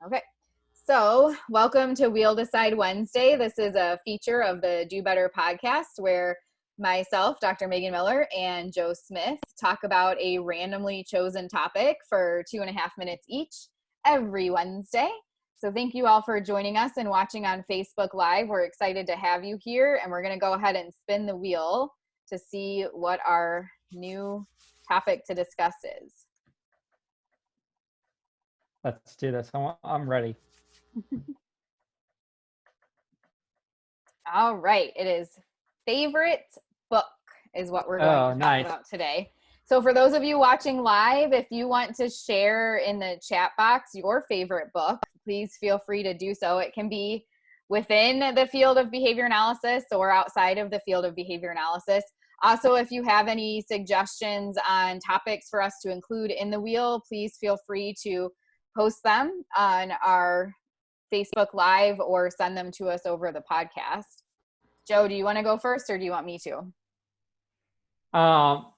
Okay. So, welcome to Wheel Decide Wednesday. This is a feature of the Do Better podcast where myself, Dr. Megan Miller, and Joe Smith talk about a randomly chosen topic for 2.5 minutes each every Wednesday. So, thank you all for joining us and watching on Facebook Live. We're excited to have you here, and we're going to go ahead and spin the wheel to see what our new topic to discuss is. Let's do this. I'm ready. All right. It is favorite book is what we're going to talk about today. So for those of you watching live, if you want to share in the chat box your favorite book, please feel free to do so. It can be within the field of behavior analysis or outside of the field of behavior analysis. Also, if you have any suggestions on topics for us to include in the wheel, please feel free to post them on our Facebook Live or send them to us over the podcast. Joe, do you want to go first or do you want me to? I'll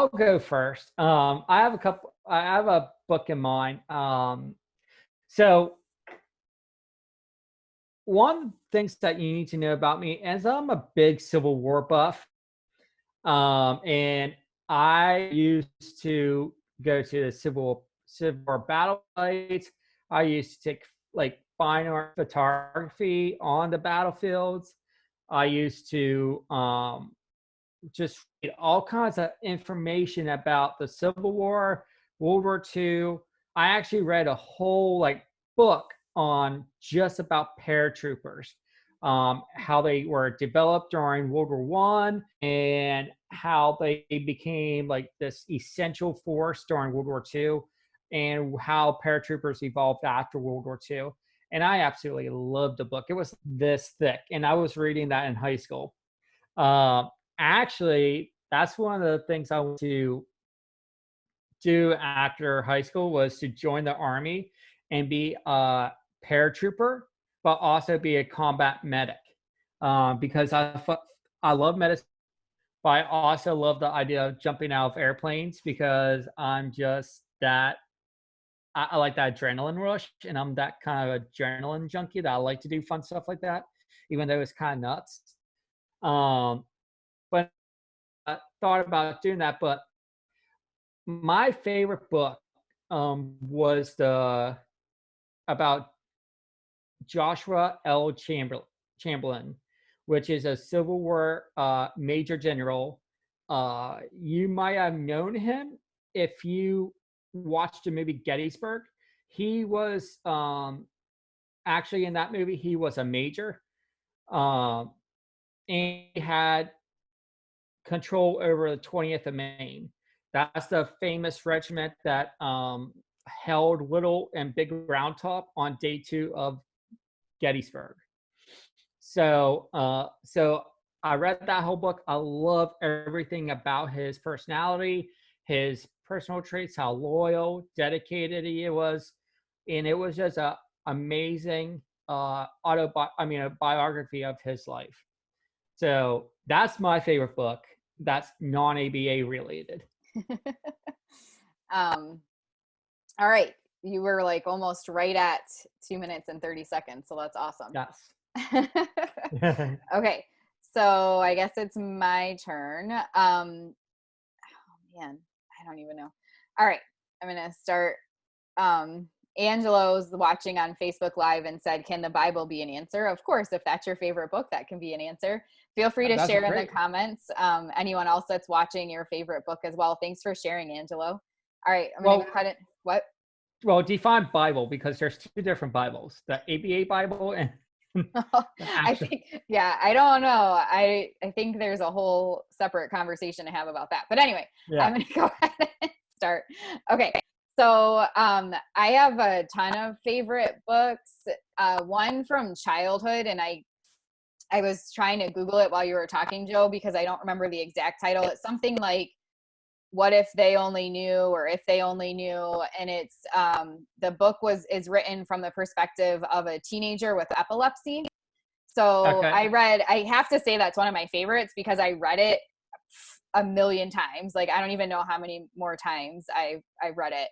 go first. I have a book in mind. So one things that you need to know about me is I'm a big Civil War buff. And I used to go to the Civil War battle sites. I used to take fine art photography on the battlefields. I used to just read all kinds of information about the Civil War, World War II. I actually read a whole book on just about paratroopers, how they were developed during World War I and how they became this essential force during World War II and how paratroopers evolved after World War II. And I absolutely loved the book. It was this thick, and I was reading that in high school. Actually, that's one of the things I want to do after high school was to join the Army and be a paratrooper, but also be a combat medic, because I love medicine, but I also love the idea of jumping out of airplanes because I'm just that. I like that adrenaline rush, and I'm that kind of adrenaline junkie that I like to do fun stuff like that, even though it's kind of nuts. But I thought about doing that. But my favorite book was about Joshua L. Chamberlain, which is a Civil War major general. You might have known him if you watched the movie Gettysburg. He was actually in that movie. He was a major, and he had control over the 20th of Maine. That's the famous regiment that held Little and Big Round Top on day 2 of Gettysburg. So I read that whole book. I love everything about his personality, his personal traits, how loyal, dedicated he was, and it was just a amazing biography of his life. So that's my favorite book. That's non-ABA related. All right. You were almost right at 2 minutes and 30 seconds. So that's awesome. Yes. Okay. So I guess it's my turn. Oh man, I don't even know. All right. I'm going to start. Angelo's watching on Facebook Live and said, can the Bible be an answer? Of course, if that's your favorite book, that can be an answer. Feel free to share in the comments. Anyone else that's watching, your favorite book as well. Thanks for sharing, Angelo. All right, I'm going to cut it. What? Well, define Bible, because there's 2 different Bibles, the ABA Bible and I don't know. I think there's a whole separate conversation to have about that. But anyway, yeah. I'm going to go ahead and start. Okay. So I have a ton of favorite books. One from childhood, and I was trying to Google it while you were talking, Joe, because I don't remember the exact title. It's something like "What If They Only Knew" or "If They Only Knew," and it's the book is written from the perspective of a teenager with epilepsy. So okay. I have to say that's one of my favorites because I read it a million times. Like, I don't even know how many more times I read it.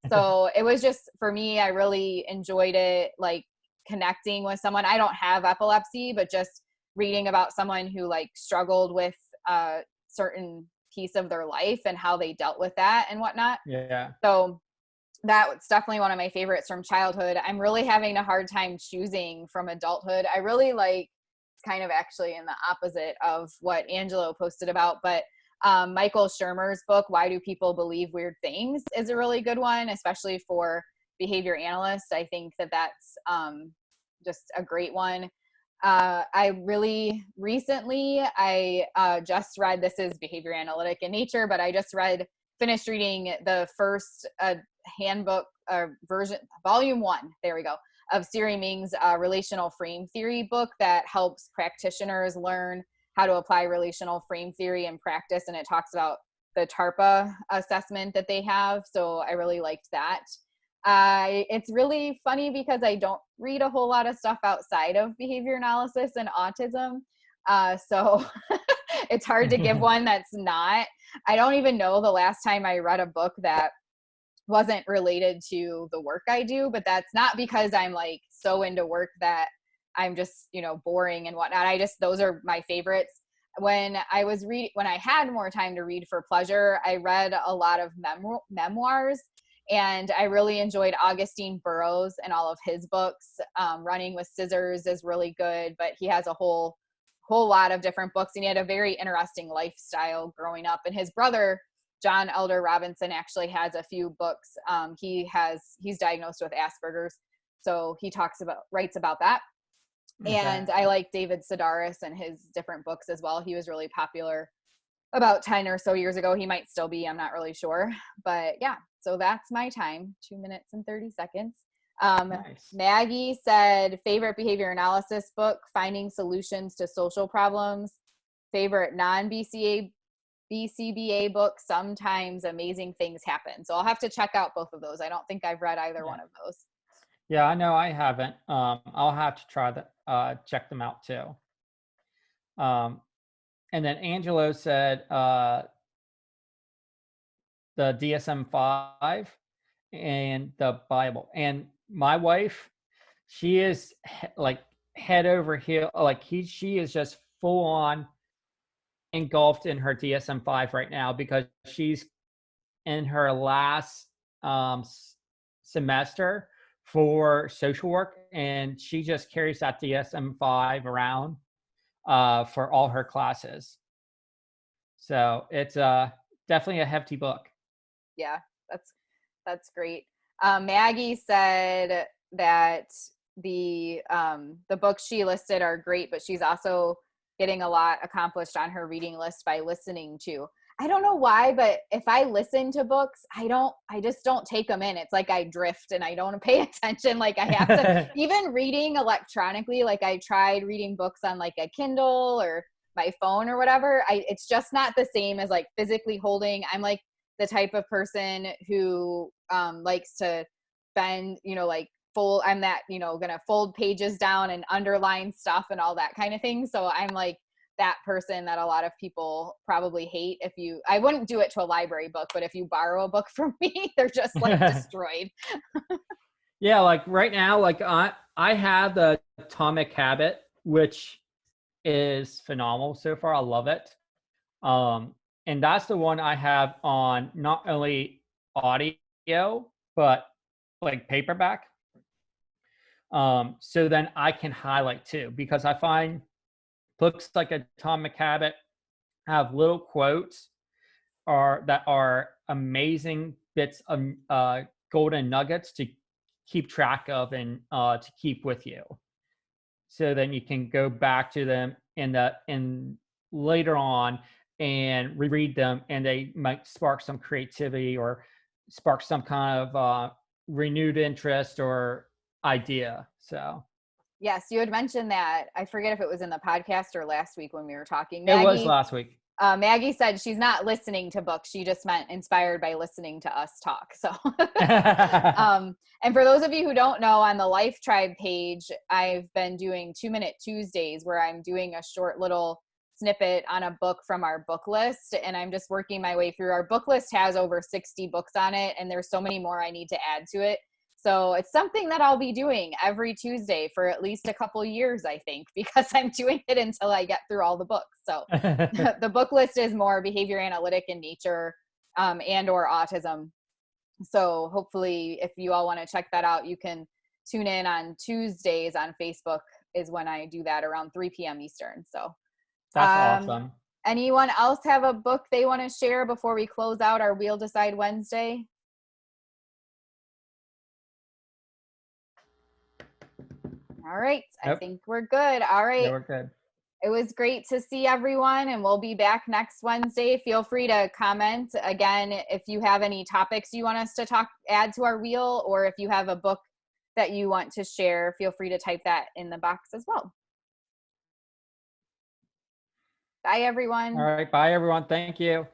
So it was just, for me, I really enjoyed it, like connecting with someone. I don't have epilepsy, but just reading about someone who like struggled with a certain piece of their life and how they dealt with that and whatnot. Yeah. So that's definitely one of my favorites from childhood. I'm really having a hard time choosing from adulthood. I really like, it's kind of actually in the opposite of what Angelo posted about, but Michael Shermer's book, Why Do People Believe Weird Things, is a really good one, especially for behavior analysts. I think that that's just a great one. I really recently, I just read, this is behavior analytic in nature, but I just finished reading the first handbook version, volume 1, there we go, of Siri Ming's relational frame theory book that helps practitioners learn how to apply relational frame theory in practice. And it talks about the TARPA assessment that they have. So I really liked that. It's really funny because I don't read a whole lot of stuff outside of behavior analysis and autism. So it's hard to give one that's not. I don't even know the last time I read a book that wasn't related to the work I do, but that's not because I'm like so into work that I'm just, boring and whatnot. Those are my favorites. When I had more time to read for pleasure, I read a lot of memoirs, and I really enjoyed Augustine Burroughs and all of his books. Running with Scissors is really good, but he has a whole lot of different books, and he had a very interesting lifestyle growing up. And his brother, John Elder Robinson, actually has a few books. He's diagnosed with Asperger's, so he writes about that. Okay. And I like David Sedaris and his different books as well. He was really popular about 10 or so years ago. He might still be, I'm not really sure. But yeah, so that's my time, 2 minutes and 30 seconds. Nice. Maggie said, favorite behavior analysis book, Finding Solutions to Social Problems. Favorite BCBA book, Sometimes Amazing Things Happen. So I'll have to check out both of those. I don't think I've read either one of those. Yeah, I know I haven't. I'll have to try that, check them out too. And then Angelo said the DSM-5 and the Bible. And my wife, she is like head over heel, like she is just full on engulfed in her DSM-5 right now, because she's in her last semester for social work, and she just carries that DSM-5 around for all her classes. So it's definitely a hefty book. Yeah, that's great. Maggie said that the books she listed are great, but she's also getting a lot accomplished on her reading list by listening to. I don't know why, but if I listen to books, I just don't take them in. It's like I drift and I don't pay attention. Like I have to, even reading electronically, like I tried reading books on like a Kindle or my phone or whatever. It's just not the same as like physically holding. I'm like the type of person who likes to bend, like fold. I'm that, gonna fold pages down and underline stuff and all that kind of thing. So I'm like that person that a lot of people probably hate. I wouldn't do it to a library book, but if you borrow a book from me, they're just like destroyed. Yeah, like right now, like I have the Atomic Habit, which is phenomenal so far. I love it. And that's the one I have on not only audio, but like paperback. So then I can highlight too, because I find books like Atomic Habit have little quotes that are amazing bits of golden nuggets to keep track of and to keep with you. So then you can go back to them in later on and reread them, and they might spark some creativity or spark some kind of renewed interest or idea. So yes, you had mentioned that. I forget if it was in the podcast or last week when we were talking. Maggie, it was last week. Maggie said she's not listening to books. She just meant inspired by listening to us talk. So, and for those of you who don't know, on the Life Tribe page, I've been doing 2 Minute Tuesdays where I'm doing a short little snippet on a book from our book list, and I'm just working my way through. Our book list has over 60 books on it, and there's so many more I need to add to it. So it's something that I'll be doing every Tuesday for at least a couple years, I think, because I'm doing it until I get through all the books. So the book list is more behavior analytic in nature, and or autism. So hopefully if you all want to check that out, you can tune in on Tuesdays on Facebook is when I do that around 3 p.m. Eastern. So that's awesome. Anyone else have a book they want to share before we close out our Wheel Decide Wednesday? All right. Nope. I think we're good. All right. Yeah, we're good. It was great to see everyone, and we'll be back next Wednesday. Feel free to comment. Again, if you have any topics you want us to add to our wheel, or if you have a book that you want to share, feel free to type that in the box as well. Bye, everyone. All right. Bye, everyone. Thank you.